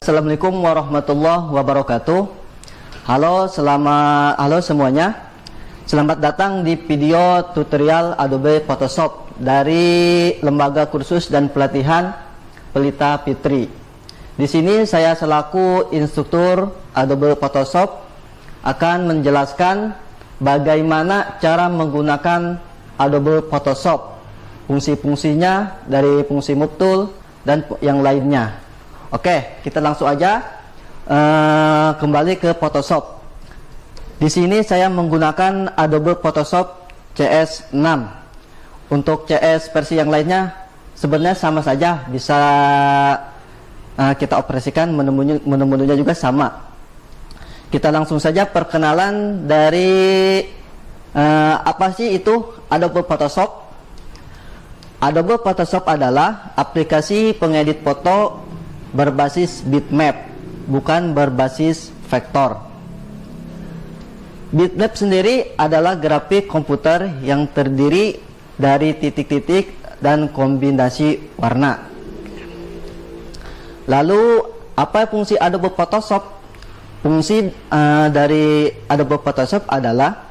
Assalamualaikum warahmatullahi wabarakatuh. Halo semuanya. Selamat datang di video tutorial Adobe Photoshop dari Lembaga Kursus dan Pelatihan Pelita Fitri. Di sini saya selaku instruktur Adobe Photoshop akan menjelaskan bagaimana cara menggunakan Adobe Photoshop, fungsi-fungsinya dari fungsi Move Tool dan yang lainnya. Oke, kita langsung aja kembali ke Photoshop. Di sini saya menggunakan Adobe Photoshop CS6. Untuk CS versi yang lainnya sebenarnya sama saja, bisa kita operasikan, menu-menunya juga sama. Kita langsung saja perkenalan dari apa sih itu Adobe Photoshop. Adobe Photoshop adalah aplikasi pengedit foto berbasis bitmap, bukan berbasis vektor. Bitmap sendiri adalah grafik komputer yang terdiri dari titik-titik dan kombinasi warna. Lalu, apa fungsi Adobe Photoshop? Fungsi dari Adobe Photoshop adalah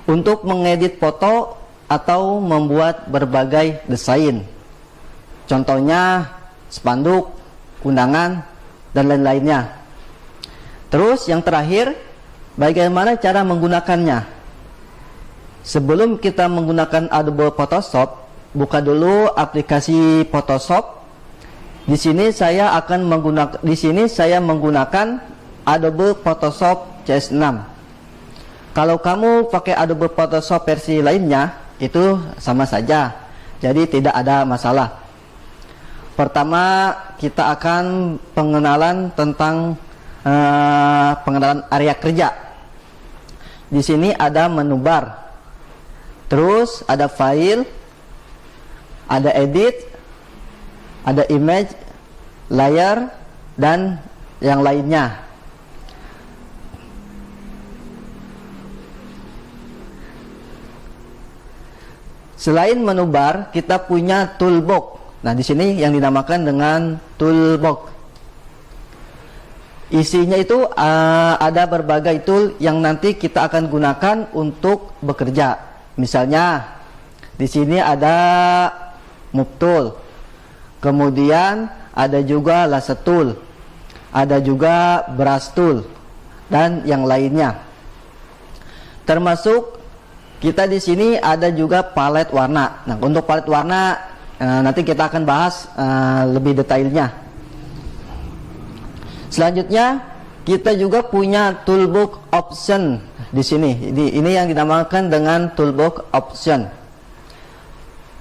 untuk mengedit foto atau membuat berbagai desain. Contohnya spanduk, undangan, dan lain-lainnya. Terus yang terakhir, bagaimana cara menggunakannya? Sebelum kita menggunakan Adobe Photoshop, buka dulu aplikasi Photoshop. Di sini saya menggunakan Adobe Photoshop CS6. Kalau kamu pakai Adobe Photoshop versi lainnya, itu sama saja. Jadi tidak ada masalah. Pertama, kita akan pengenalan tentang pengenalan area kerja. Di sini ada menu bar, terus ada file, ada edit, ada image, layer, dan yang lainnya. Selain menu bar, kita punya toolbox. Nah, di sini yang dinamakan dengan toolbox. Isinya itu ada berbagai tool yang nanti kita akan gunakan untuk bekerja. Misalnya, di sini ada Move Tool. Kemudian ada juga Lasso Tool. Ada juga Brush Tool dan yang lainnya. Termasuk kita di sini ada juga palet warna. Nah, untuk palet warna nanti kita akan bahas lebih detailnya. Selanjutnya kita juga punya toolbox option di sini. Ini yang dinamakan dengan toolbox option.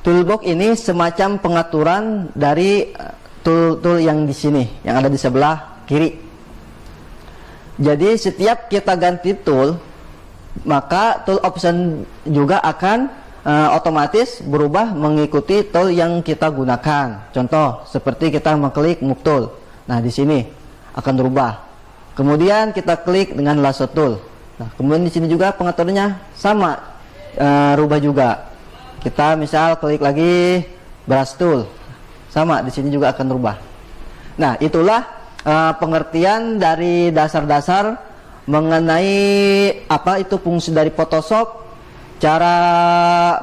Toolbox ini semacam pengaturan dari tool-tool yang di sini, yang ada di sebelah kiri. Jadi setiap kita ganti tool, maka tool option juga akan otomatis berubah mengikuti tool yang kita gunakan. Contoh seperti kita mengklik Move Tool. Nah, di sini akan berubah. Kemudian kita klik dengan Lasso Tool. Nah, kemudian di sini juga pengaturannya sama, rubah juga. Kita misal klik lagi Brush Tool, sama di sini juga akan berubah. Nah, itulah pengertian dari dasar-dasar mengenai apa itu fungsi dari Photoshop, cara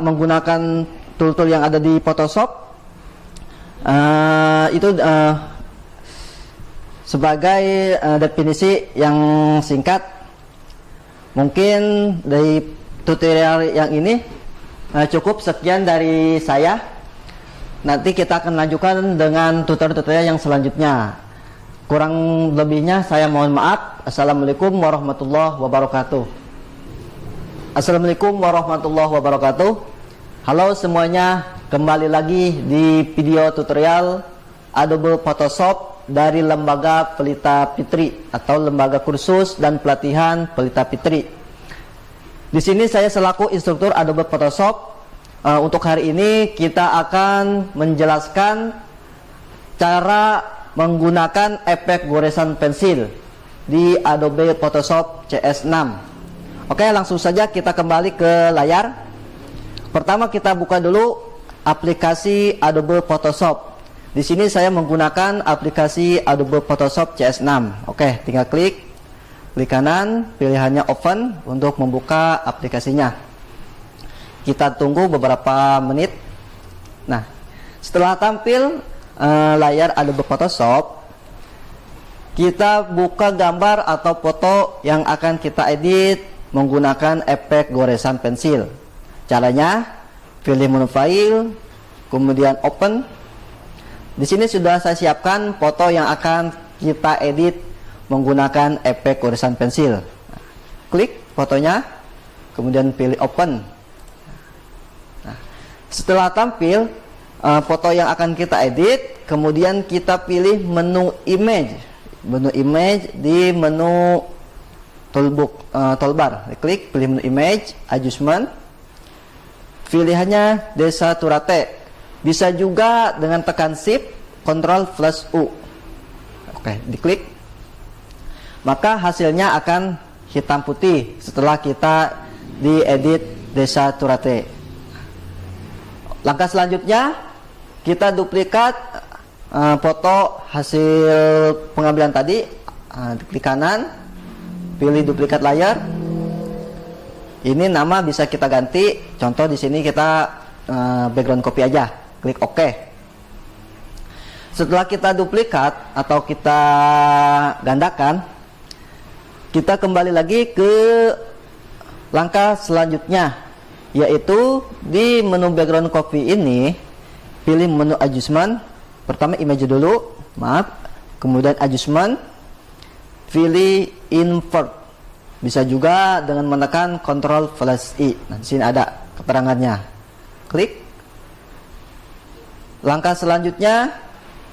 menggunakan tool-tool yang ada di Photoshop. Itu sebagai definisi yang singkat. Mungkin dari tutorial yang ini cukup sekian dari saya. Nanti kita akan lanjutkan dengan tutorial-tutorial yang selanjutnya. Kurang lebihnya saya mohon maaf. Assalamualaikum warahmatullahi wabarakatuh. Assalamualaikum warahmatullahi wabarakatuh. Halo semuanya, kembali lagi di video tutorial Adobe Photoshop dari Lembaga Pelita Fitri atau Lembaga Kursus dan Pelatihan Pelita Fitri. Di sini saya selaku instruktur Adobe Photoshop. Untuk hari ini kita akan menjelaskan cara menggunakan efek goresan pensil di Adobe Photoshop CS6. Oke, langsung saja kita kembali ke layar. Pertama kita buka dulu aplikasi Adobe Photoshop. Di sini saya menggunakan aplikasi Adobe Photoshop CS6. Oke, tinggal klik kanan, pilihannya open untuk membuka aplikasinya. Kita tunggu beberapa menit. Nah, setelah tampil layar Adobe Photoshop, kita buka gambar atau foto yang akan kita edit menggunakan efek goresan pensil. Caranya, pilih menu file, kemudian open. Di sini sudah saya siapkan foto yang akan kita edit menggunakan efek goresan pensil. Klik fotonya, kemudian pilih open. Nah, setelah tampil foto yang akan kita edit, kemudian kita pilih menu image. Menu image di menu toolbar. Klik pilih menu image, adjustment. Pilihannya Desa Turate. Bisa juga dengan tekan shift, Ctrl+U. Oke, diklik. Maka hasilnya akan hitam putih setelah kita diedit Desa Turate. Langkah selanjutnya, kita duplikat foto hasil pengambilan tadi. Klik kanan, pilih duplikat layar. Ini nama bisa kita ganti. Contoh di sini kita background copy aja. Klik OK. Setelah kita duplikat atau kita gandakan, kita kembali lagi ke langkah selanjutnya, yaitu di menu background copy ini pilih menu adjustment. Pertama image dulu, kemudian adjustment, pilih invert. Bisa juga dengan menekan Ctrl+I. Nah, di sini ada keterangannya. Klik. Langkah selanjutnya,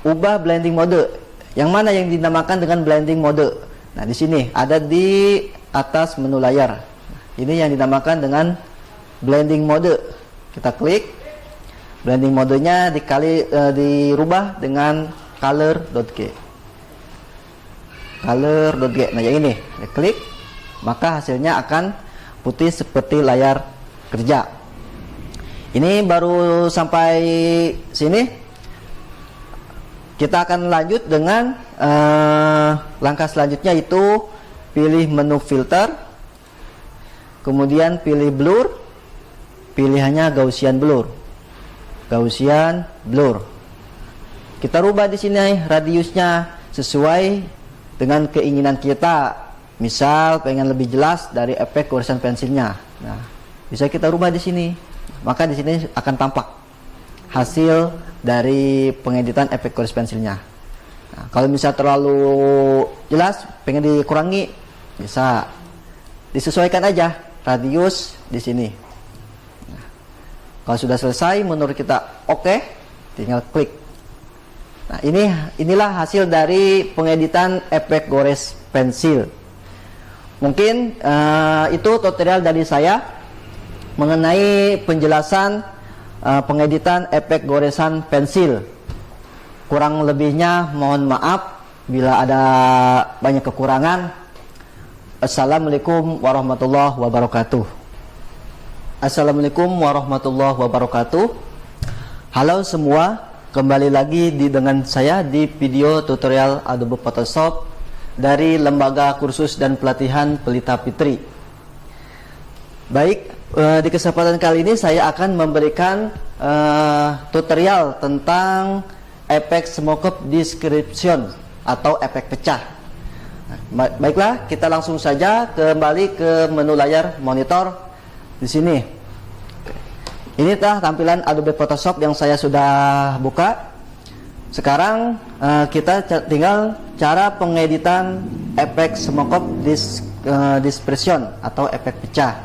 ubah blending mode. Yang mana yang dinamakan dengan blending mode? Nah, di sini ada di atas menu layar. Ini yang dinamakan dengan blending mode. Kita klik. Blending modenya dirubah dengan color.g. Color.g. Nah, yang ini. Klik. Maka hasilnya akan putih seperti layar kerja. Ini baru sampai sini. Kita akan lanjut dengan langkah selanjutnya, itu pilih menu filter, kemudian pilih blur, pilihannya Gaussian blur. Gaussian blur. Kita rubah di sini radiusnya sesuai dengan keinginan kita. Misal pengen lebih jelas dari efek goresan pensilnya. Nah, bisa kita rubah di sini. Maka di sini akan tampak hasil dari pengeditan efek goresan pensilnya. Nah, kalau misal terlalu jelas, pengen dikurangi, bisa disesuaikan aja radius di sini. Nah, kalau sudah selesai, menurut kita oke, tinggal klik. Nah, inilah hasil dari pengeditan efek gores pensil. Mungkin itu tutorial dari saya mengenai penjelasan pengeditan efek goresan pensil. Kurang lebihnya mohon maaf bila ada banyak kekurangan. Assalamualaikum warahmatullahi wabarakatuh. Assalamualaikum warahmatullahi wabarakatuh. Halo semua, kembali lagi dengan saya di video tutorial Adobe Photoshop dari Lembaga Kursus dan Pelatihan Pelita Fitri. Baik, di kesempatan kali ini saya akan memberikan tutorial tentang efek smoke description atau efek pecah. Baiklah, kita langsung saja kembali ke menu layar monitor di sini. Ini tampilan Adobe Photoshop yang saya sudah buka. Sekarang kita tinggal cara pengeditan efek smoke dispersion atau efek pecah.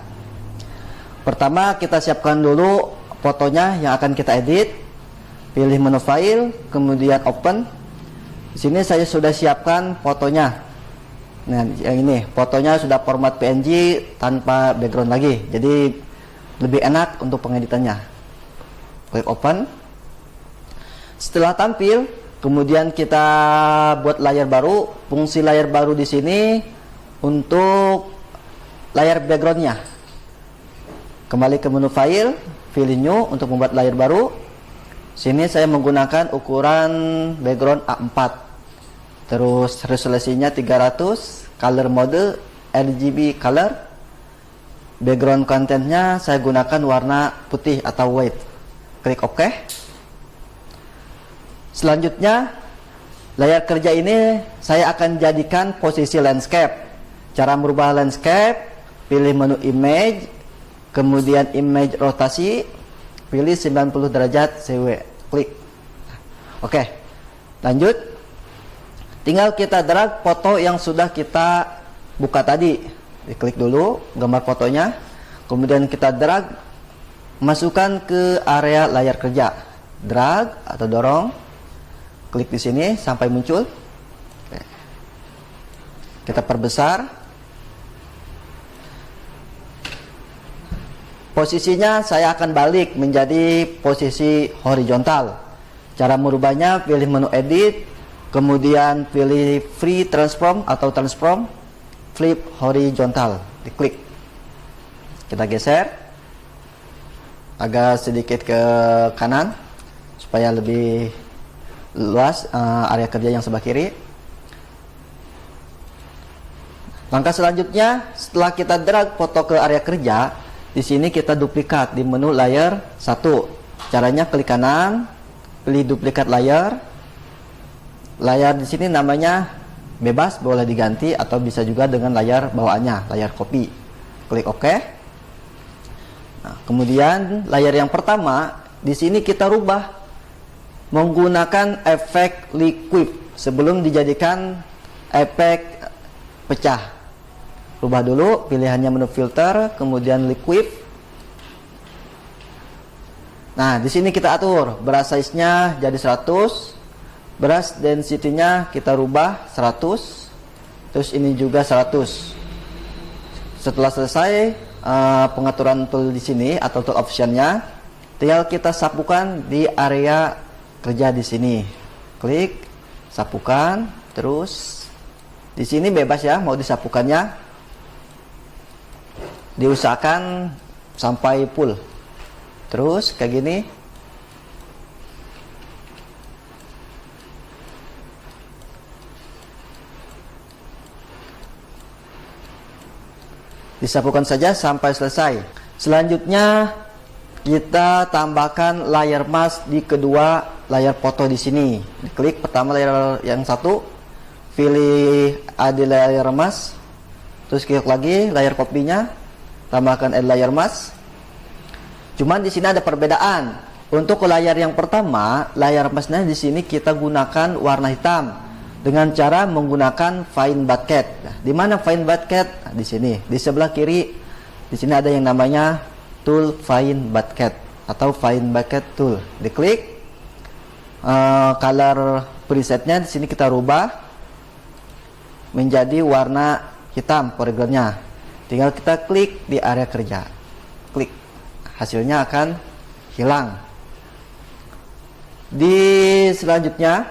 Pertama, kita siapkan dulu fotonya yang akan kita edit. Pilih menu file, kemudian open. Di sini saya sudah siapkan fotonya. Nah, yang ini fotonya sudah format PNG tanpa background lagi. Jadi lebih enak untuk pengeditannya. Klik open. Setelah tampil, kemudian kita buat layar baru. Fungsi layar baru di sini untuk layar backgroundnya. Kembali ke menu file, pilih new untuk membuat layar baru. Sini saya menggunakan ukuran background A4. Terus resolusinya 300, color mode RGB color. Background contentnya saya gunakan warna putih atau white. Klik OK. Selanjutnya, layar kerja ini saya akan jadikan posisi landscape. Cara merubah landscape, pilih menu image, kemudian image rotasi, pilih 90 derajat CW, klik. Oke, lanjut. Tinggal kita drag foto yang sudah kita buka tadi. Diklik dulu gambar fotonya, kemudian kita drag, masukkan ke area layar kerja. Drag atau dorong, klik di sini sampai muncul. Oke. Kita perbesar. Posisinya saya akan balik menjadi posisi horizontal. Cara merubahnya, pilih menu edit, kemudian pilih free transform atau transform, flip horizontal, diklik. Kita geser agak sedikit ke kanan supaya lebih luas area kerja yang sebelah kiri. Langkah selanjutnya, setelah kita drag foto ke area kerja, di sini kita duplikat di menu layar 1. Caranya klik kanan, pilih duplikat layar. Layar di sini namanya bebas, boleh diganti atau bisa juga dengan layar bawaannya, layar copy. Klik OK. Nah, kemudian layar yang pertama di sini kita rubah menggunakan efek liquid sebelum dijadikan efek pecah. Rubah dulu, pilihannya menu filter, kemudian liquid. Nah, di sini kita atur brush size-nya jadi 100, brush density-nya kita rubah 100, terus ini juga 100. Setelah selesai pengaturan tool di sini atau tool option-nya, tinggal kita sapukan di area kerja di sini. Klik, sapukan, terus di sini bebas ya mau disapukannya. Diusahakan sampai full. Terus kayak gini. Disapukan saja sampai selesai. Selanjutnya kita tambahkan layer mask di kedua layar foto di sini. Diklik pertama layar yang satu, pilih add layer mask, terus klik lagi layar kopinya, tambahkan add layer mask. Cuman di sini ada perbedaan. Untuk layar yang pertama, layar masknya di sini kita gunakan warna hitam dengan cara menggunakan fine bucket. Nah, di mana fine bucket? Nah, di sini, di sebelah kiri. Di sini ada yang namanya tool fine bucket atau fine bucket tool. Diklik. Color presetnya di sini kita rubah menjadi warna hitam foregroundnya. Tinggal kita klik di area kerja, klik, hasilnya akan hilang. Di selanjutnya,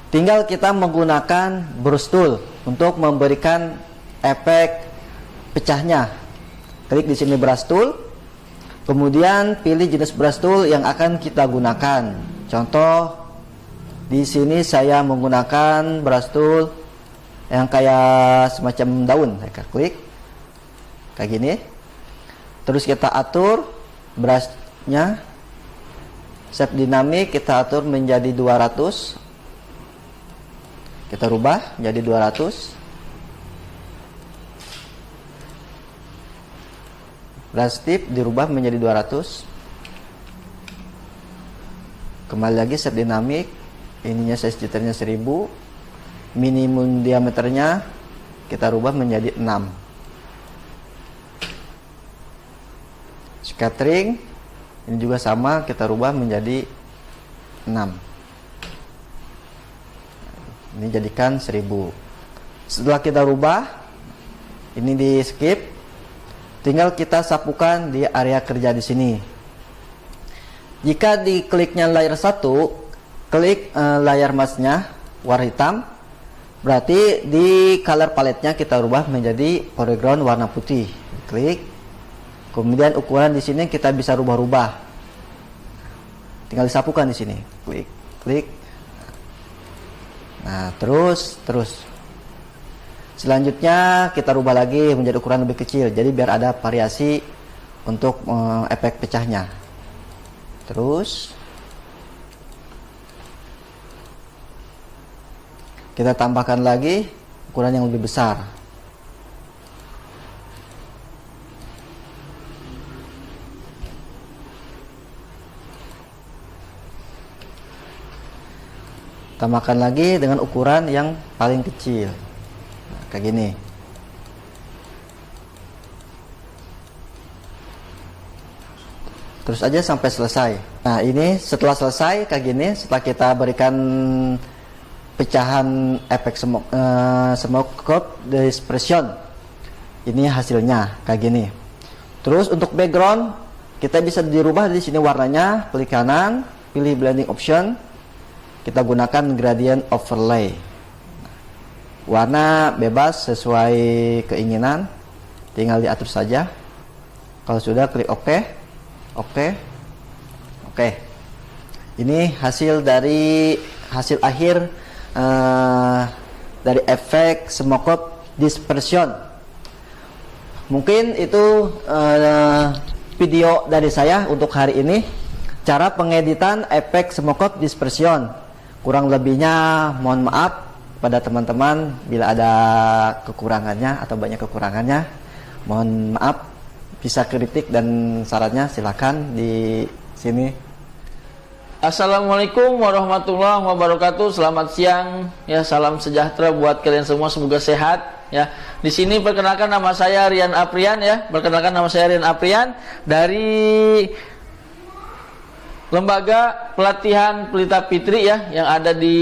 tinggal kita menggunakan brush tool untuk memberikan efek pecahnya. Klik di sini brush tool, kemudian pilih jenis brush tool yang akan kita gunakan. Contoh, di sini saya menggunakan brush tool yang kayak semacam daun. Saya klik kayak gini, terus kita atur brushnya, shape dinamik kita atur menjadi 200, kita rubah jadi 200. Brush tip dirubah menjadi 200. Kembali lagi shape dinamik, ininya size jitternya 1000, minimum diameternya kita rubah menjadi 6. Scattering ini juga sama, kita rubah menjadi 6. Ini jadikan 1000. Setelah kita rubah, ini di skip, tinggal kita sapukan di area kerja di sini. Jika dikliknya layer 1, klik layar masknya warna hitam, berarti di color palette-nya kita rubah menjadi foreground warna putih. Klik. Kemudian ukuran di sini kita bisa rubah-rubah. tinggal disapukan di sini, klik, klik. Nah, terus. Selanjutnya kita rubah lagi menjadi ukuran lebih kecil, jadi biar ada variasi untuk efek pecahnya. Terus kita tambahkan lagi ukuran yang lebih besar. Tambahkan lagi dengan ukuran yang paling kecil. Nah, kayak gini. Terus aja sampai selesai. Nah, ini setelah selesai kayak gini, setelah kita berikan pecahan efek smoke dispersion, ini hasilnya kayak gini. Terus untuk background kita bisa dirubah di sini warnanya, klik kanan, pilih blending option, kita gunakan gradient overlay. Warna bebas sesuai keinginan, tinggal diatur saja. Kalau sudah, klik OK. Oke. Ini hasil akhir dari efek smoke dispersion. Mungkin itu video dari saya untuk hari ini, cara pengeditan efek smoke dispersion. Kurang lebihnya mohon maaf pada teman-teman bila ada kekurangannya atau banyak kekurangannya, mohon maaf. Bisa kritik dan sarannya silakan di sini. Assalamualaikum warahmatullahi wabarakatuh. Selamat siang ya, salam sejahtera buat kalian semua, semoga sehat ya. Di sini perkenalkan nama saya Rian Aprian ya. Perkenalkan nama saya Rian Aprian dari Lembaga Pelatihan Pelita Fitri ya, yang ada di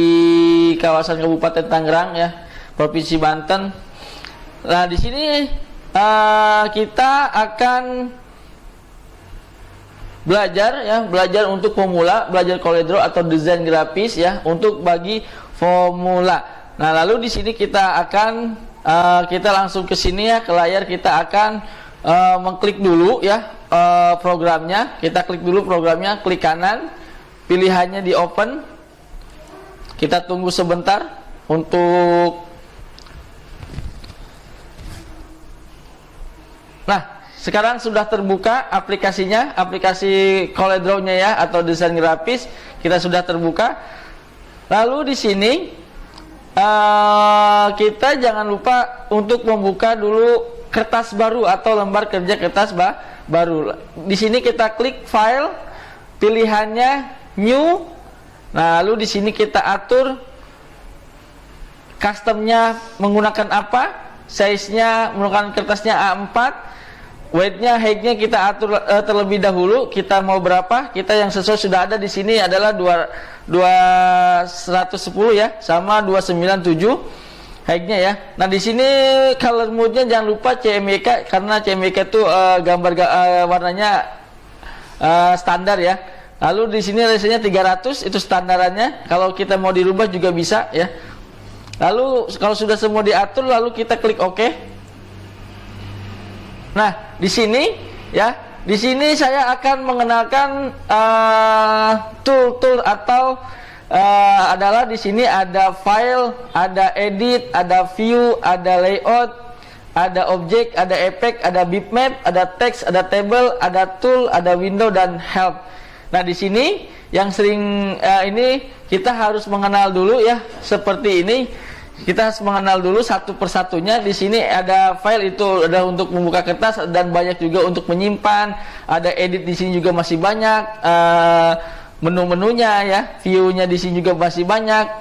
kawasan Kabupaten Tangerang ya, Provinsi Banten. Nah, di sini kita akan belajar untuk pemula, belajar CorelDRAW atau desain grafis ya, untuk bagi pemula. Nah, lalu di sini kita akan kita langsung ke sini ya, ke layar. Kita akan mengklik dulu ya programnya. Kita klik dulu programnya, klik kanan, pilihannya di open. Kita tunggu sebentar untuk. Nah, sekarang sudah terbuka aplikasinya, aplikasi CorelDRAW-nya ya, atau desain grafis kita sudah terbuka. Lalu di sini kita jangan lupa untuk membuka dulu kertas baru atau lembar kerja kertas baru. Di sini kita klik file, pilihannya new. Nah, lalu di sini kita atur customnya menggunakan apa, size-nya menggunakan kertasnya A4. Weight-nya, height-nya kita atur terlebih dahulu. Kita mau berapa? Kita yang sesuai sudah ada di sini adalah 210 ya, sama 297 height-nya ya. Nah, di sini color mode-nya jangan lupa CMYK, karena CMYK itu warnanya standar ya. Lalu di sini resolusinya 300, itu standarannya. Kalau kita mau dirubah juga bisa ya. Lalu kalau sudah semua diatur, lalu kita klik OK. Nah, di sini ya, di sini saya akan mengenalkan tool atau adalah di sini ada file, ada edit, ada view, ada layout, ada objek, ada efek, ada bitmap, ada teks, ada table, ada tool, ada window dan help. Nah, di sini yang sering ini kita harus mengenal dulu ya, seperti ini. Kita harus mengenal dulu satu persatunya. Di sini ada file, itu ada untuk membuka kertas, dan banyak juga untuk menyimpan. Ada edit, di sini juga masih banyak. Menu-menunya ya, view-nya di sini juga masih banyak.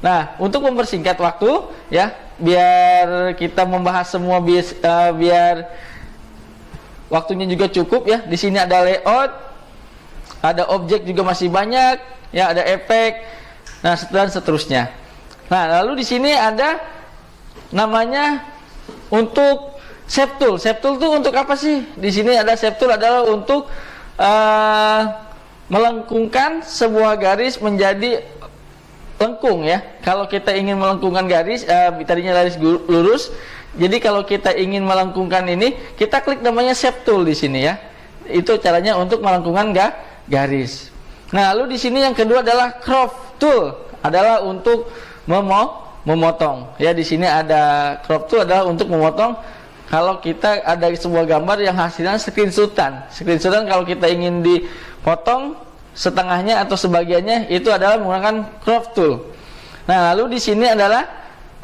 Nah, untuk mempersingkat waktu ya, biar kita membahas semua biar waktunya juga cukup ya. Di sini ada layout, ada objek juga masih banyak ya, ada efek, nah dan seterusnya. Nah, lalu di sini ada namanya untuk shape tool. Shape tool itu untuk apa sih? Di sini ada shape tool adalah untuk melengkungkan sebuah garis menjadi lengkung ya. Kalau kita ingin melengkungkan garis, tadinya garis lurus. Jadi kalau kita ingin melengkungkan ini, kita klik namanya shape tool di sini ya. Itu caranya untuk melengkungkan garis. Nah, lalu di sini yang kedua adalah crop tool, adalah untuk memotong. Ya, di sini ada crop tool adalah untuk memotong. Kalau kita ada sebuah gambar yang hasilnya screenshotan kalau kita ingin dipotong setengahnya atau sebagiannya, itu adalah menggunakan crop tool. Nah, lalu di sini adalah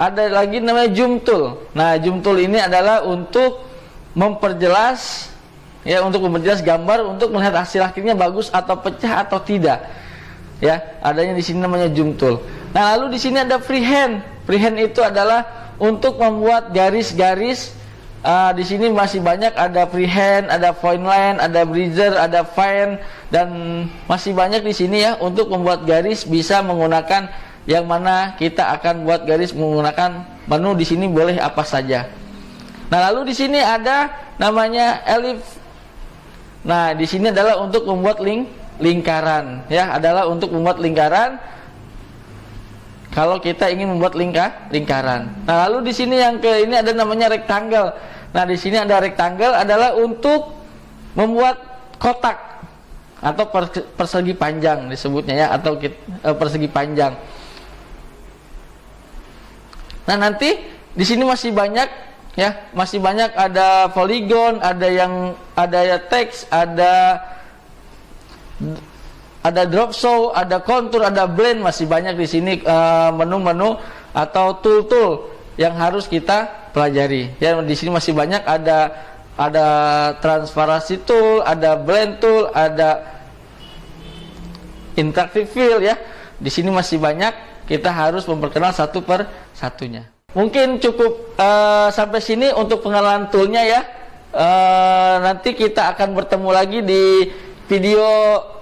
ada lagi namanya zoom tool. Nah, zoom tool ini adalah untuk memperjelas, ya, untuk memperjelas gambar, untuk melihat hasil akhirnya bagus atau pecah atau tidak. Ya, adanya di sini namanya zoom tool. Nah, lalu di sini ada freehand. Freehand itu adalah untuk membuat garis-garis. Di sini masih banyak, ada freehand, ada point line, ada breezer, ada fine, dan masih banyak di sini ya untuk membuat garis. Bisa menggunakan yang mana kita akan buat garis menggunakan menu. Di sini boleh apa saja. Nah, lalu di sini ada namanya ellipse. Nah, di sini adalah untuk membuat lingkaran, ya, adalah untuk membuat lingkaran. Kalau kita ingin membuat lingkaran. Nah, lalu di sini yang ini ada namanya rectangle. Nah, di sini ada rectangle adalah untuk membuat kotak atau persegi panjang disebutnya, ya, atau persegi panjang. Nah, nanti di sini masih banyak, ya, masih banyak, ada polygon, ada ya teks, ada drop show, ada contour, ada blend, masih banyak di sini menu-menu atau tool-tool yang harus kita pelajari. Ya, di sini masih banyak, ada transparansi tool, ada blend tool, ada interactive fill, ya. Di sini masih banyak, kita harus memperkenal satu per satunya. Mungkin cukup sampai sini untuk pengenalan toolnya, ya. Nanti kita akan bertemu lagi di video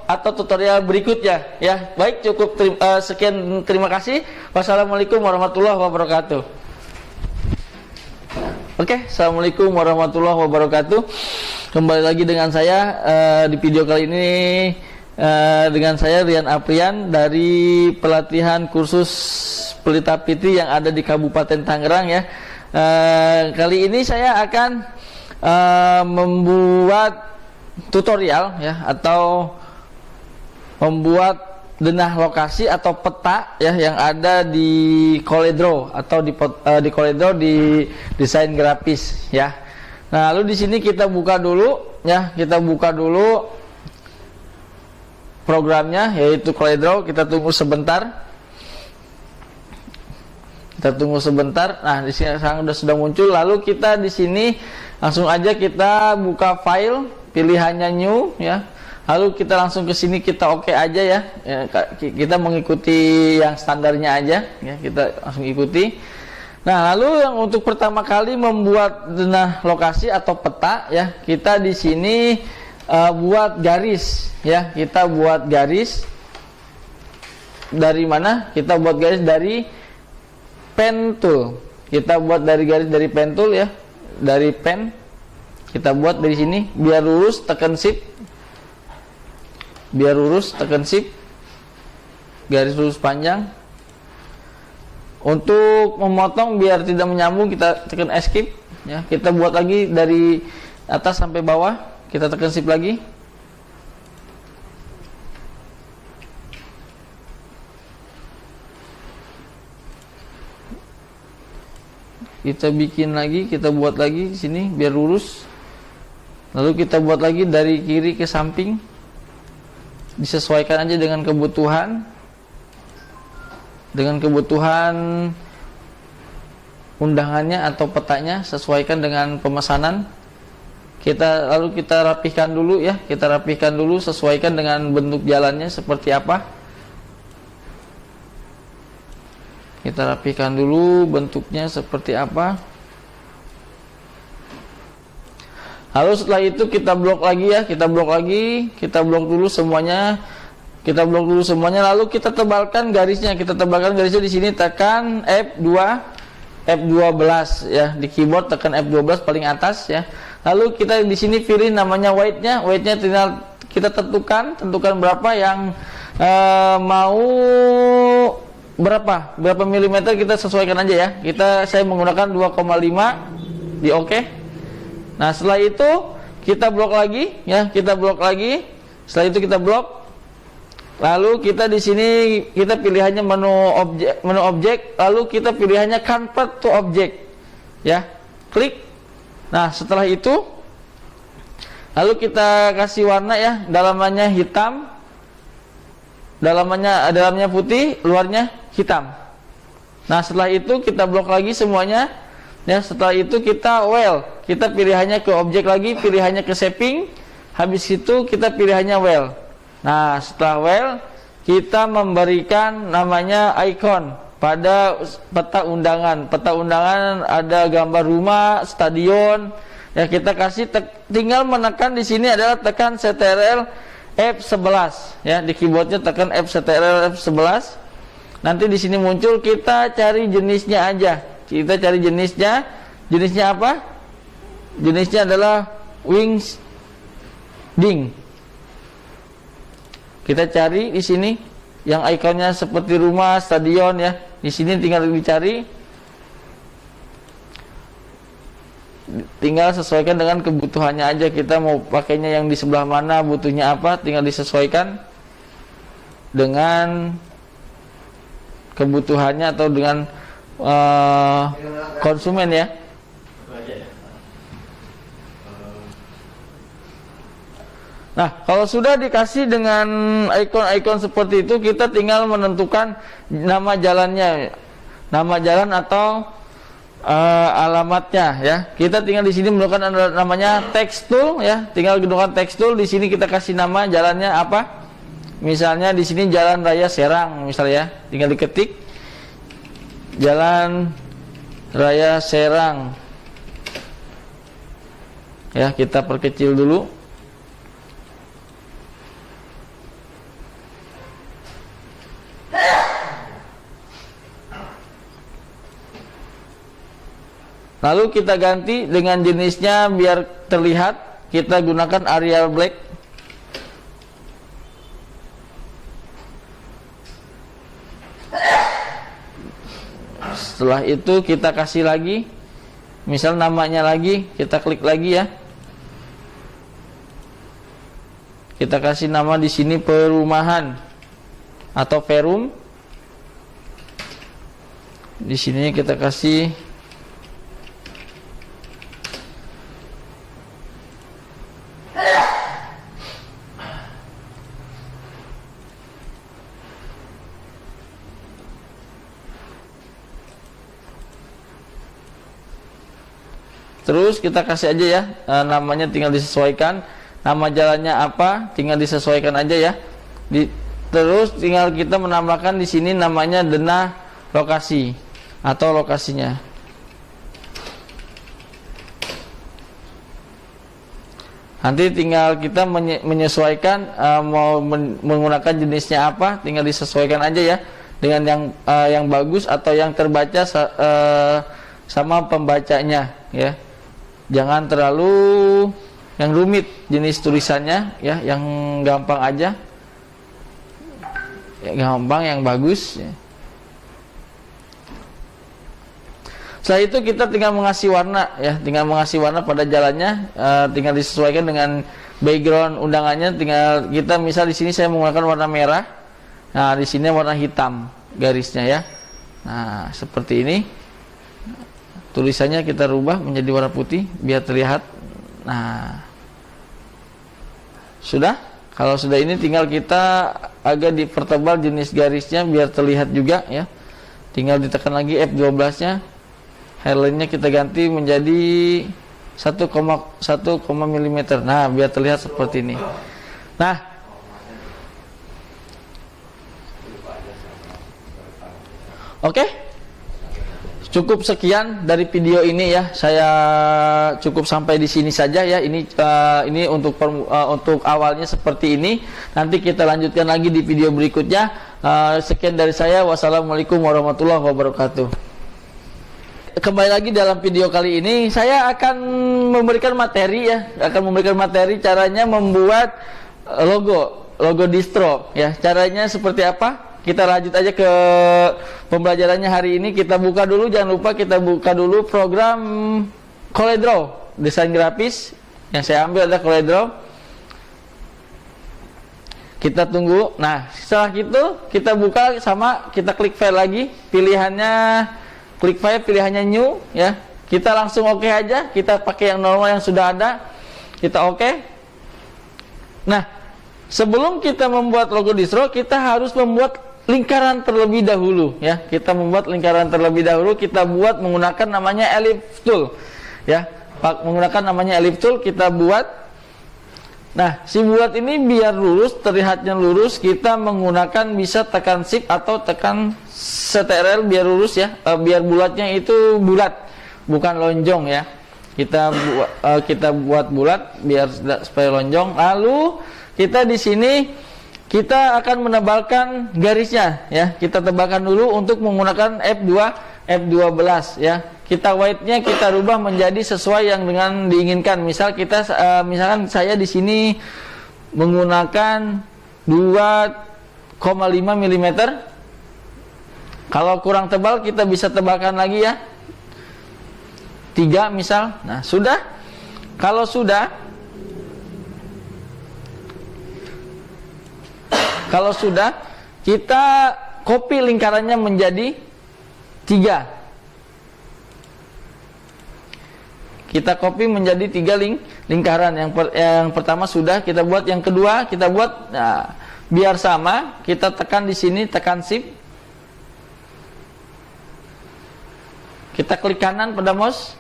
atau tutorial berikutnya, ya. Baik, cukup sekian, terima kasih. Wassalamualaikum warahmatullahi wabarakatuh. Oke, assalamualaikum warahmatullahi wabarakatuh. Kembali lagi dengan saya di video kali ini dengan saya Rian Aprian dari pelatihan kursus Pelita Pitri yang ada di Kabupaten Tangerang, ya. Kali ini saya akan membuat tutorial, ya, atau membuat denah lokasi atau peta, ya, yang ada di CorelDRAW atau di CorelDRAW di desain grafis, ya. Nah, lalu di sini kita buka dulu, ya, kita buka dulu programnya, yaitu CorelDRAW. Kita tunggu sebentar. Kita tunggu sebentar. Nah, di sini sekarang sudah muncul. Lalu kita di sini langsung aja kita buka file, pilihannya new, ya. Lalu kita langsung ke sini, kita oke aja, ya. Kita mengikuti yang standarnya aja, ya, kita langsung ikuti. Nah, lalu yang untuk pertama kali membuat denah lokasi atau peta, ya, kita di sini buat garis, ya. Kita buat garis dari mana? Kita buat garis dari pen tool. Kita buat dari garis dari pen tool, ya. Dari pen kita buat dari sini, biar lurus tekan shift. Biar lurus tekan shift, garis lurus panjang. Untuk memotong biar tidak menyambung, kita tekan escape, ya. Kita buat lagi dari atas sampai bawah, kita tekan shift lagi. Kita bikin lagi, kita buat lagi di sini biar lurus. Lalu kita buat lagi dari kiri ke samping. Disesuaikan aja dengan kebutuhan undangannya atau petanya, sesuaikan dengan pemesanan. Lalu kita rapihkan dulu, ya. Kita rapihkan dulu, sesuaikan dengan bentuk jalannya seperti apa. Kita rapihkan dulu bentuknya seperti apa. Lalu setelah itu kita blok lagi, ya. Kita blok lagi, kita blok dulu semuanya. Kita blok dulu semuanya, lalu kita tebalkan garisnya. Kita tebalkan garisnya di sini, tekan F12, ya. Di keyboard tekan F12 paling atas, ya. Lalu kita di sini pilih namanya weight-nya. Weight-nya tinggal kita tentukan berapa yang mau berapa milimeter, kita sesuaikan aja, ya. Saya menggunakan 2,5 di oke. Nah, setelah itu kita blok lagi, ya. Kita blok lagi. Setelah itu kita blok. Lalu kita di sini kita pilihannya menu objek, lalu kita pilihannya convert to object. Ya, klik. Nah, setelah itu lalu kita kasih warna ya, dalamannya hitam. Dalamnya putih, luarnya hitam. Nah, setelah itu kita blok lagi semuanya. Ya, setelah itu kita kita pilihannya ke objek lagi, pilihannya ke shaping. Habis itu kita pilihannya Nah, setelah kita memberikan namanya icon pada peta undangan. Peta undangan ada gambar rumah, stadion. Ya, kita kasih tinggal menekan di sini adalah tekan Ctrl F11 ya, di keyboardnya tekan Ctrl F11. Nanti di sini muncul, kita cari jenisnya aja. Kita cari jenisnya. Jenisnya apa? Jenisnya adalah wings ding. Kita cari di sini yang ikonnya seperti rumah, stadion ya. Di sini tinggal dicari. Tinggal sesuaikan dengan kebutuhannya aja. Kita mau pakainya yang di sebelah mana, butuhnya apa, tinggal disesuaikan dengan kebutuhannya atau dengan konsumen ya. Nah, kalau sudah dikasih dengan ikon-ikon seperti itu, kita tinggal menentukan nama jalannya, nama jalan atau alamatnya ya. Kita tinggal di sini menggunakan namanya text tool ya. Tinggal gunakan text tool. Di sini kita kasih nama jalannya apa? Misalnya di sini Jalan Raya Serang misalnya ya. Tinggal diketik Jalan Raya Serang. Ya, kita perkecil dulu. Lalu kita ganti dengan jenisnya biar terlihat. Kita gunakan Arial Black. Setelah itu kita kasih lagi, misal namanya lagi, kita klik lagi ya. Kita kasih nama di sini perumahan atau perum. Di sini kita kasih terus kita kasih aja ya, namanya tinggal disesuaikan. Nama jalannya apa, tinggal disesuaikan aja ya. Terus tinggal kita menambahkan di sini namanya denah lokasi atau lokasinya. Nanti tinggal kita menyesuaikan mau menggunakan jenisnya apa, tinggal disesuaikan aja ya dengan yang bagus atau yang terbaca sama pembacanya ya. Jangan terlalu yang rumit jenis tulisannya ya, yang gampang aja. Ya, gampang, yang bagus ya. Setelah itu kita tinggal mengasih warna ya, tinggal mengasih warna pada jalannya, tinggal disesuaikan dengan background undangannya. Tinggal kita misal di sini saya menggunakan warna merah. Nah, di sini warna hitam garisnya ya. Nah, seperti ini. Tulisannya kita rubah menjadi warna putih biar terlihat. Nah, sudah. Kalau sudah ini tinggal kita agak dipertebal jenis garisnya biar terlihat juga ya. Tinggal ditekan lagi F12-nya. Hairline-nya kita ganti menjadi 1,1 mm. Nah, biar terlihat seperti ini. Nah, oke. Cukup sekian dari video ini ya. Saya cukup sampai di sini saja ya. Ini untuk awalnya seperti ini. Nanti kita lanjutkan lagi di video berikutnya. Sekian dari saya. Wassalamualaikum warahmatullahi wabarakatuh. Kembali lagi dalam video kali ini saya akan memberikan materi ya. Akan memberikan materi caranya membuat logo distro ya. Caranya seperti apa? Kita lanjut aja ke pembelajarannya hari ini. Kita buka dulu, jangan lupa kita buka dulu program CorelDRAW, desain grafis. Yang saya ambil adalah CorelDRAW. Kita tunggu. Nah, setelah itu kita buka sama kita klik file lagi, pilihannya klik file, pilihannya new ya. Kita langsung oke aja, kita pakai yang normal yang sudah ada. Kita oke. Nah, sebelum kita membuat logo distro, kita harus membuat lingkaran terlebih dahulu ya. Kita membuat lingkaran terlebih dahulu, kita buat menggunakan namanya ellipse tool ya. Menggunakan namanya ellipse tool kita buat. Nah, si bulat ini biar lurus, terlihatnya lurus, kita menggunakan bisa tekan shift atau tekan CTRL biar lurus ya, biar bulatnya itu bulat, bukan lonjong ya. Kita buat bulat biar supaya lonjong. Lalu kita di sini kita akan menebalkan garisnya ya. Kita tebalkan dulu untuk menggunakan F12 ya. Kita white-nya kita rubah menjadi sesuai yang dengan diinginkan. Misalkan saya di sini menggunakan 2,5 mm. Kalau kurang tebal kita bisa tebalkan lagi ya. 3 misal. Nah, sudah. Kalau sudah kita copy lingkarannya menjadi 3. Kita copy menjadi 3 lingkaran. Yang pertama sudah kita buat, yang kedua kita buat. Nah, biar sama, kita tekan di sini, tekan shift. Kita klik kanan pada mouse.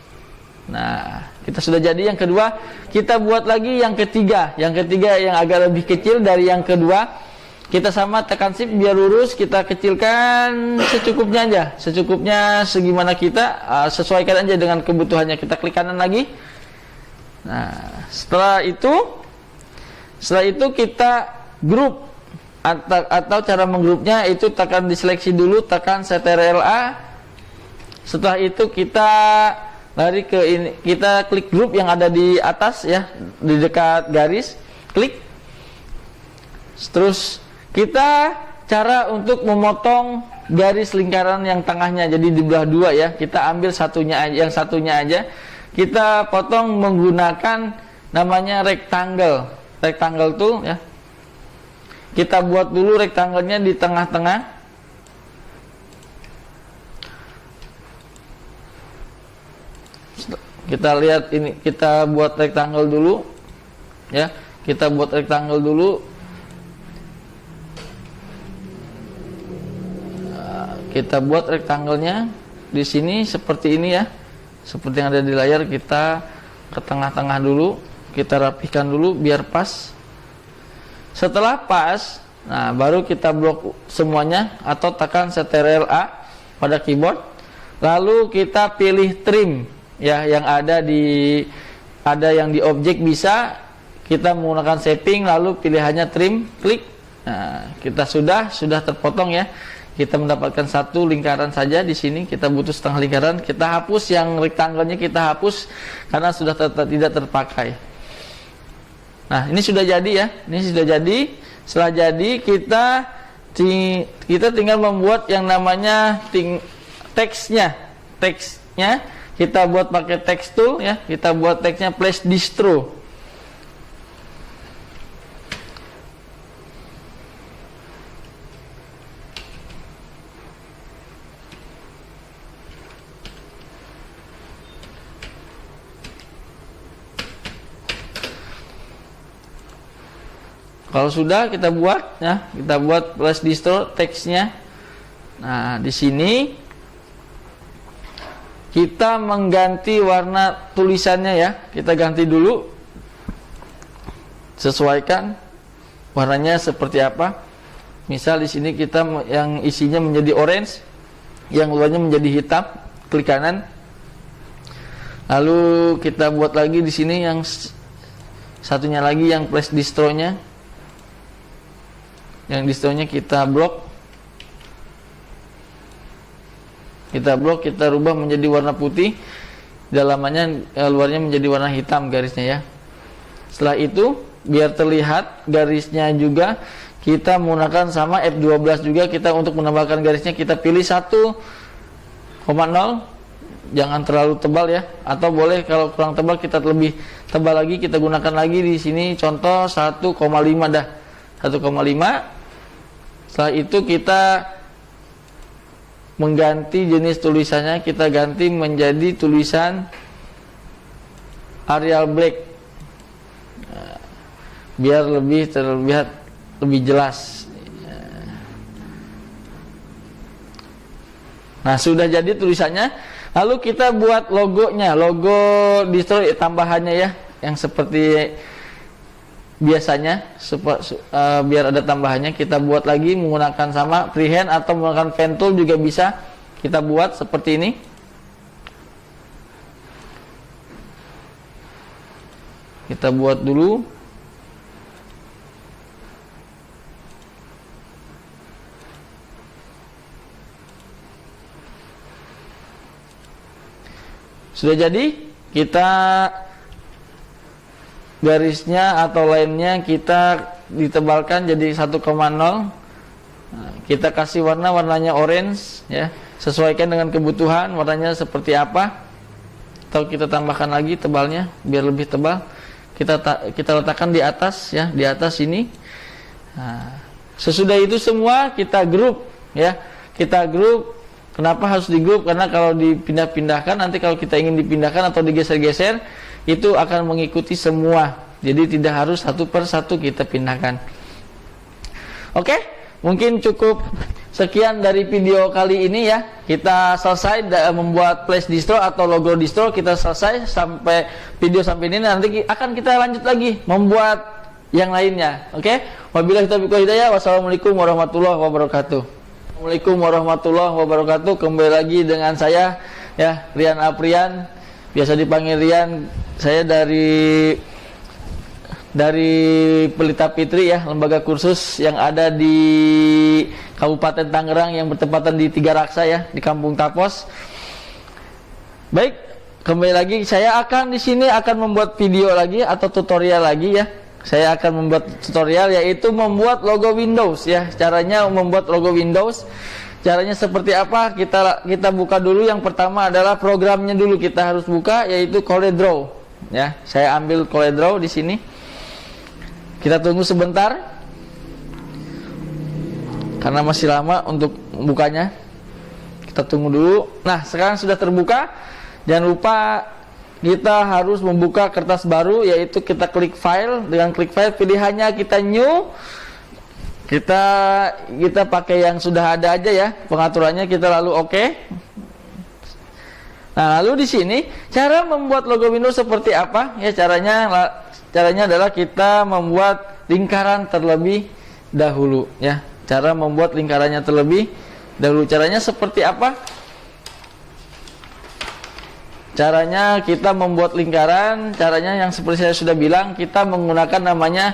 Nah, kita sudah jadi yang kedua. Kita buat lagi yang ketiga. Yang ketiga yang agak lebih kecil dari yang kedua. Kita sama tekan shift biar lurus, kita kecilkan secukupnya aja. Secukupnya segimana kita, sesuaikan aja dengan kebutuhannya. Kita klik kanan lagi. Nah, setelah itu kita grup atau cara menggrupnya itu tekan diseleksi dulu, tekan CTRL A. Setelah itu kita lari ke ini, kita klik grup yang ada di atas ya, di dekat garis, klik. Terus kita cara untuk memotong garis lingkaran yang tengahnya jadi dibelah 2 ya. Kita ambil yang satunya aja. Kita potong menggunakan namanya rectangle. Rectangle tool ya. Kita buat dulu rectangle-nya di tengah-tengah. Kita lihat ini, kita buat rectangle dulu ya. Kita buat rectangle dulu. Kita buat rektangelnya di sini seperti ini ya, seperti yang ada di layar. Kita ke tengah-tengah dulu, kita rapihkan dulu biar pas. Setelah pas, nah baru kita blok semuanya atau tekan CTRL A pada keyboard. Lalu kita pilih trim ya, yang ada yang di objek bisa. Kita menggunakan shaping, lalu pilihannya trim, klik. Nah, kita sudah terpotong ya. Kita mendapatkan satu lingkaran saja di sini. Kita butuh setengah lingkaran. Kita hapus yang rektangelnya, kita hapus karena sudah tidak terpakai. Nah, ini sudah jadi ya. Ini sudah jadi. Setelah jadi kita tinggal membuat yang namanya teksnya. Teksnya kita buat pakai text tool ya. Kita buat teksnya Flash Distro. Kalau sudah kita buat ya, kita buat Flash Distro teksnya. Nah, di sini kita mengganti warna tulisannya ya. Kita ganti dulu. Sesuaikan warnanya seperti apa. Misal di sini kita yang isinya menjadi orange, yang luarnya menjadi hitam, klik kanan. Lalu kita buat lagi di sini yang satunya lagi yang Flash Distro-nya. Yang distronya kita blok, kita rubah menjadi warna putih, dalamannya luarnya menjadi warna hitam garisnya ya. Setelah itu biar terlihat garisnya juga, kita menggunakan sama F12 juga. Kita untuk menambahkan garisnya kita pilih 1,0, jangan terlalu tebal ya, atau boleh kalau kurang tebal kita lebih tebal lagi, kita gunakan lagi di sini contoh 1,5 dah. 1,5. Setelah itu kita mengganti jenis tulisannya, kita ganti menjadi tulisan Arial Black, biar lebih terlihat lebih jelas. Nah, sudah jadi tulisannya. Lalu kita buat logonya, logo distro tambahannya ya, yang seperti biasanya, biar ada tambahannya. Kita buat lagi menggunakan sama freehand atau menggunakan pen tool juga bisa. Kita buat seperti ini. Kita buat dulu. Sudah jadi, kita garisnya atau lainnya kita ditebalkan jadi 1,0. Kita kasih warnanya orange ya, sesuaikan dengan kebutuhan warnanya seperti apa. Atau kita tambahkan lagi tebalnya biar lebih tebal. Kita letakkan di atas ya, di atas ini. Nah, sesudah itu semua kita grup ya. Kita grup. Kenapa harus di grup? Karena kalau dipindah-pindahkan, nanti kalau kita ingin dipindahkan atau digeser-geser, itu akan mengikuti semua. Jadi tidak harus satu per satu kita pindahkan. Oke, mungkin cukup sekian dari video kali ini ya. Kita selesai membuat flash distro atau logo distro. Kita selesai sampai video sampai ini. Nanti akan kita lanjut lagi membuat yang lainnya. Oke, wabillahi taufiq wal hidayah. Wassalamualaikum warahmatullahi wabarakatuh. Assalamualaikum warahmatullahi wabarakatuh. Kembali lagi dengan saya ya, Rian Aprian, biasa dipanggil Rian. Saya dari Pelita Fitri ya, lembaga kursus yang ada di Kabupaten Tangerang yang bertempatan di Tiga Raksa ya, di Kampung Tapos. Baik, kembali lagi saya akan di sini akan membuat video lagi atau tutorial lagi ya. Saya akan membuat tutorial yaitu membuat logo Windows ya. Caranya membuat logo Windows. Caranya seperti apa? Kita buka dulu. Yang pertama adalah programnya dulu kita harus buka yaitu CorelDRAW ya. Saya ambil CorelDRAW di sini. Kita tunggu sebentar. Karena masih lama untuk bukanya. Kita tunggu dulu. Nah, sekarang sudah terbuka. Jangan lupa kita harus membuka kertas baru, yaitu kita klik file. Dengan klik file pilihannya kita new. Kita pakai yang sudah ada aja ya, pengaturannya kita lalu oke. Nah, lalu di sini cara membuat logo Windows seperti apa? Ya, caranya adalah kita membuat lingkaran terlebih dahulu ya. Cara membuat lingkarannya terlebih dahulu. Caranya seperti apa? Caranya kita membuat lingkaran, caranya yang seperti saya sudah bilang, kita menggunakan namanya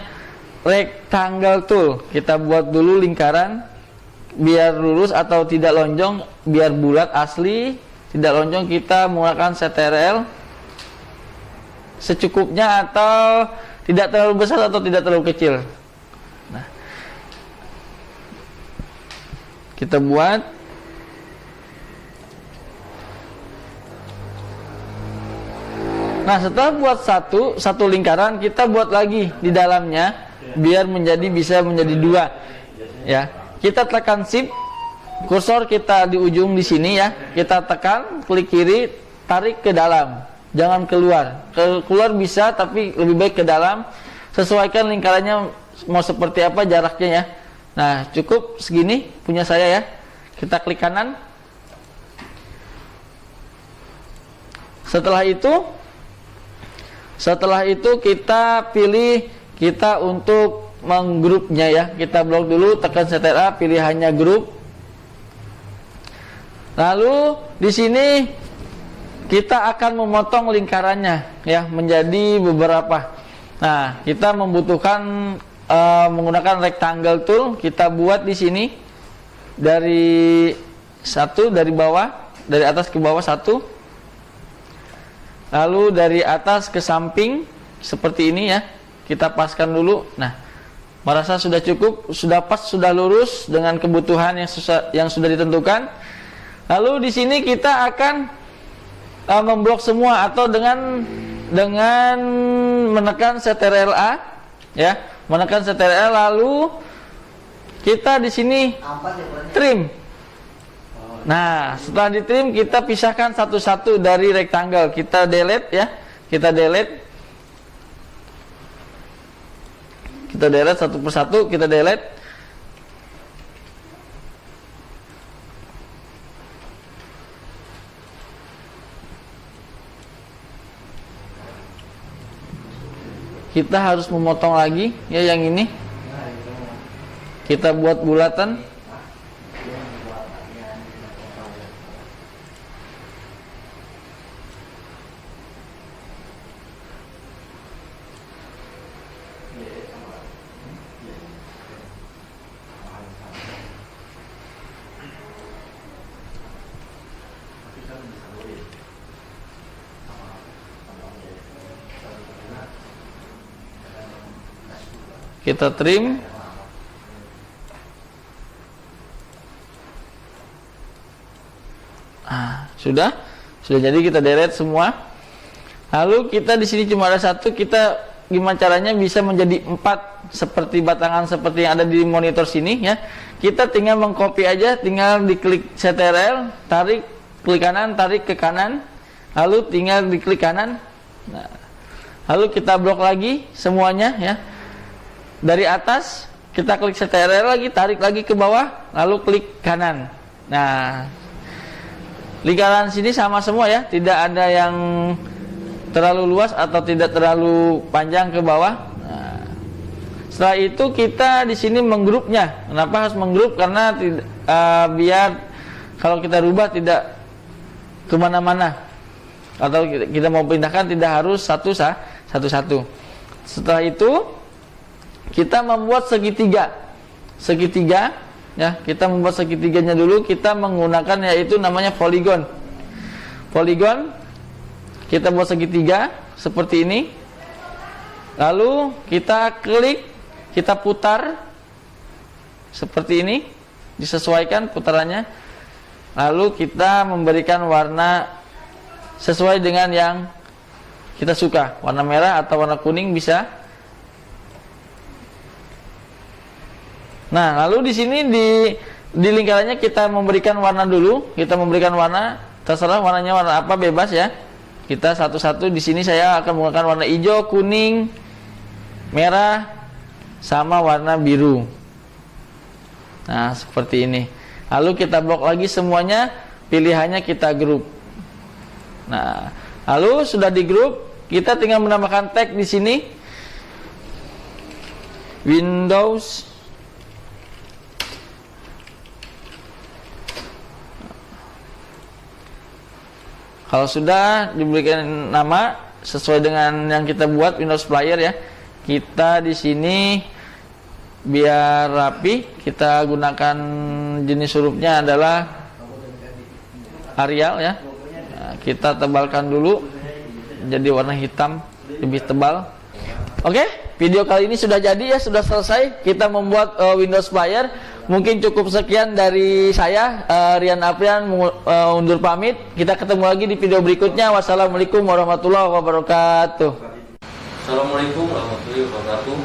rectangle tool. Kita buat dulu lingkaran biar lurus atau tidak lonjong, biar bulat asli, tidak lonjong. Kita menggunakan CTRL secukupnya atau tidak terlalu besar atau tidak terlalu kecil. Nah, kita buat. Nah, setelah buat satu lingkaran, kita buat lagi di dalamnya biar bisa menjadi dua. Ya, kita tekan shift, kursor kita di ujung di sini ya. Kita tekan, klik kiri, tarik ke dalam. Jangan keluar. Keluar bisa, tapi lebih baik ke dalam. Sesuaikan lingkarannya mau seperti apa jaraknya ya. Nah, cukup segini punya saya ya. Kita klik kanan. Setelah itu kita pilih kita untuk menggrupnya ya. Kita blok dulu, tekan CTRL, pilihannya grup. Lalu di sini kita akan memotong lingkarannya ya menjadi beberapa. Nah, kita membutuhkan menggunakan rectangle tool. Kita buat di sini dari bawah, dari atas ke bawah satu. Lalu dari atas ke samping seperti ini ya. Kita paskan dulu. Nah, merasa sudah cukup, sudah pas, sudah lurus dengan kebutuhan yang sudah ditentukan. Lalu di sini kita akan memblok semua atau dengan menekan CTRL A ya, menekan Ctrl, lalu kita di sini trim. Nah, setelah di trim kita pisahkan satu-satu dari rectangle. Kita delete ya. Kita delete satu persatu, kita delete. Kita harus memotong lagi ya yang ini. Kita buat bulatan. Kita trim. Sudah jadi, kita delete semua. Lalu kita di sini cuma ada satu, kita gimana caranya bisa menjadi 4 seperti batangan seperti yang ada di monitor sini ya. Kita tinggal mengcopy aja, tinggal diklik Ctrl, tarik klik kanan, tarik ke kanan, lalu tinggal diklik kanan. Nah, lalu kita blok lagi semuanya ya. Dari atas kita klik Ctrl lagi, tarik lagi ke bawah, lalu klik kanan. Nah, lingkaran sini sama semua ya, tidak ada yang terlalu luas atau tidak terlalu panjang ke bawah. Nah, setelah itu kita di sini menggrupnya. Kenapa harus menggrup? Karena biar kalau kita rubah tidak kemana-mana, atau kita mau pindahkan tidak harus satu-satu. Setelah itu kita membuat segitiga ya. Kita membuat segitiganya dulu. Kita menggunakan yaitu namanya poligon. Kita buat segitiga seperti ini. Lalu kita klik, kita putar seperti ini, disesuaikan putarannya. Lalu kita memberikan warna sesuai dengan yang kita suka, warna merah atau warna kuning bisa. Nah, lalu di sini di lingkarannya kita memberikan warna dulu. Kita memberikan warna, terserah warnanya warna apa, bebas ya. Kita satu-satu. Di sini saya akan menggunakan warna hijau, kuning, merah, sama warna biru. Nah, seperti ini. Lalu kita blok lagi semuanya, pilihannya kita grup. Nah, lalu sudah di grup, kita tinggal menambahkan tag di sini. Windows kalau sudah diberikan nama sesuai dengan yang kita buat Windows Player ya, kita di sini biar rapi kita gunakan jenis hurufnya adalah Arial ya. Nah, kita tebalkan dulu jadi warna hitam lebih tebal. Oke, video kali ini sudah jadi ya, sudah selesai kita membuat Windows Player. Mungkin cukup sekian dari saya, Rian Aprian undur pamit. Kita ketemu lagi di video berikutnya. Wassalamualaikum warahmatullahi wabarakatuh. Assalamualaikum warahmatullahi wabarakatuh.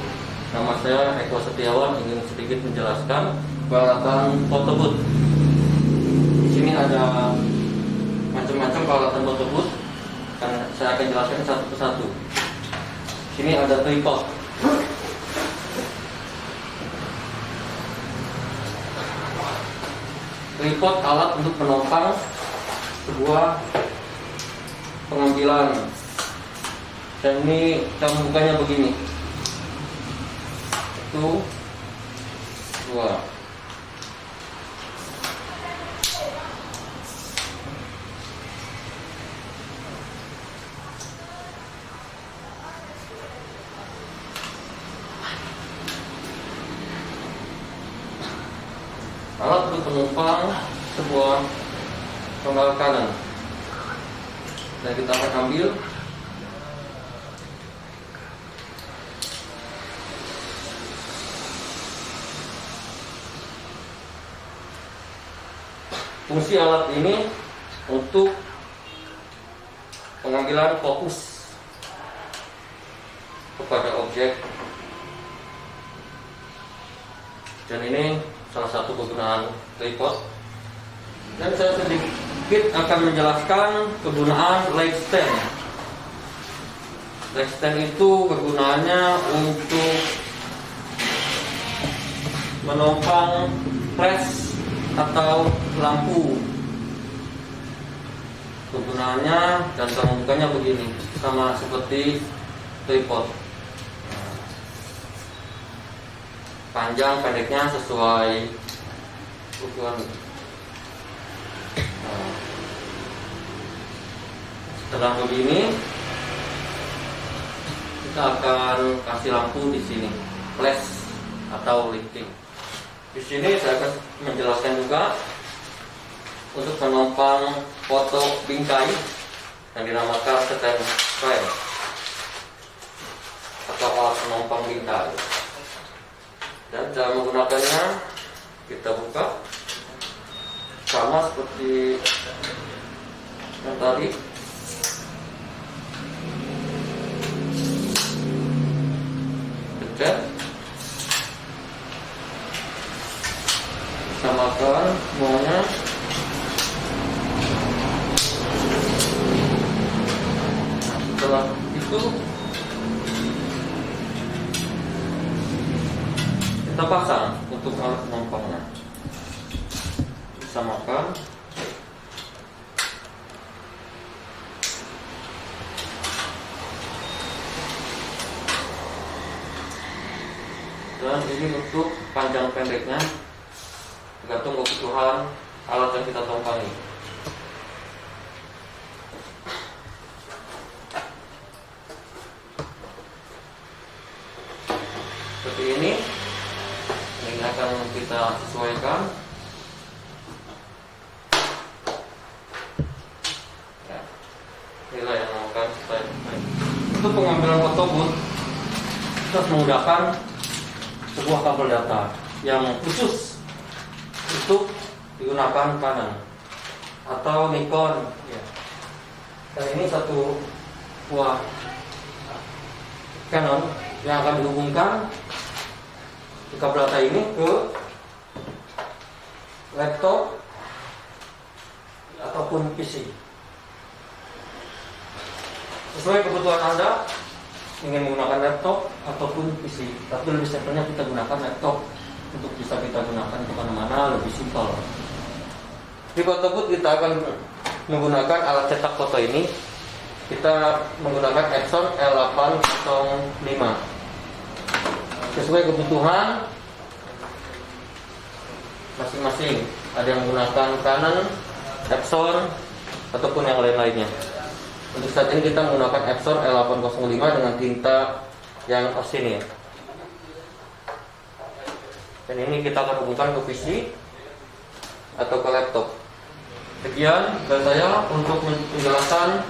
Nama saya Eko Setiawan, ingin sedikit menjelaskan peralatan foto booth. Di sini ada macam-macam peralatan foto booth. Saya akan jelaskan satu persatu. Di sini ada tripod. Tripod alat untuk menopang sebuah pengambilan. Dan ini cara bukanya begini. 1, 2. Alat untuk menumpang sebuah pembalap kanan. Dan kita akan ambil fungsi alat ini untuk pengambilan fokus kepada objek Dan ini salah satu kegunaan tripod. Dan saya sedikit akan menjelaskan kegunaan leg stand. Leg stand itu kegunaannya untuk menopang flash atau lampu. Kegunaannya dan cara membukanya begini, sama seperti tripod. Panjang pendeknya sesuai ukuran. Setelah begini, kita akan kasih lampu di sini, flash atau lighting. Di sini saya akan menjelaskan juga untuk menopang foto bingkai yang dinamakan stand frame atau alat penopang bingkai. Dan cara menggunakannya kita buka sama seperti yang tadi. Pencet, samakan semuanya. Setelah itu kita pasang untuk alat penumpangnya. Samakan. Dan ini untuk panjang pendeknya tergantung kebutuhan alat yang kita tumpangi. Seperti ini akan kita sesuaikan. Ya, inilah yang akan kita. Untuk pengambilan foto booth, kita harus menggunakan sebuah kabel data yang khusus untuk digunakan Canon atau Nikon. Ya. Dan ini satu buah Canon yang akan dihubungkan kabel data ini ke laptop ataupun PC. Sesuai kebutuhan Anda, ingin menggunakan laptop ataupun PC, tapi lebih simpelnya kita gunakan laptop untuk bisa kita gunakan ke mana-mana, lebih simpel. Di foto booth kita akan menggunakan alat cetak foto ini. Kita menggunakan Epson L805. Sesuai kebutuhan masing-masing. Ada yang menggunakan Canon, Epson, ataupun yang lain-lainnya. Untuk saat ini kita menggunakan Epson L805 dengan tinta yang asin ya. Dan ini kita akan hubungkan ke PC atau ke laptop. Sekian dari saya untuk menjelaskan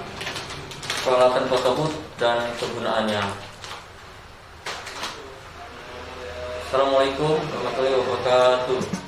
peralatan foto booth dan kegunaannya. Assalamualaikum warahmatullahi wabarakatuh.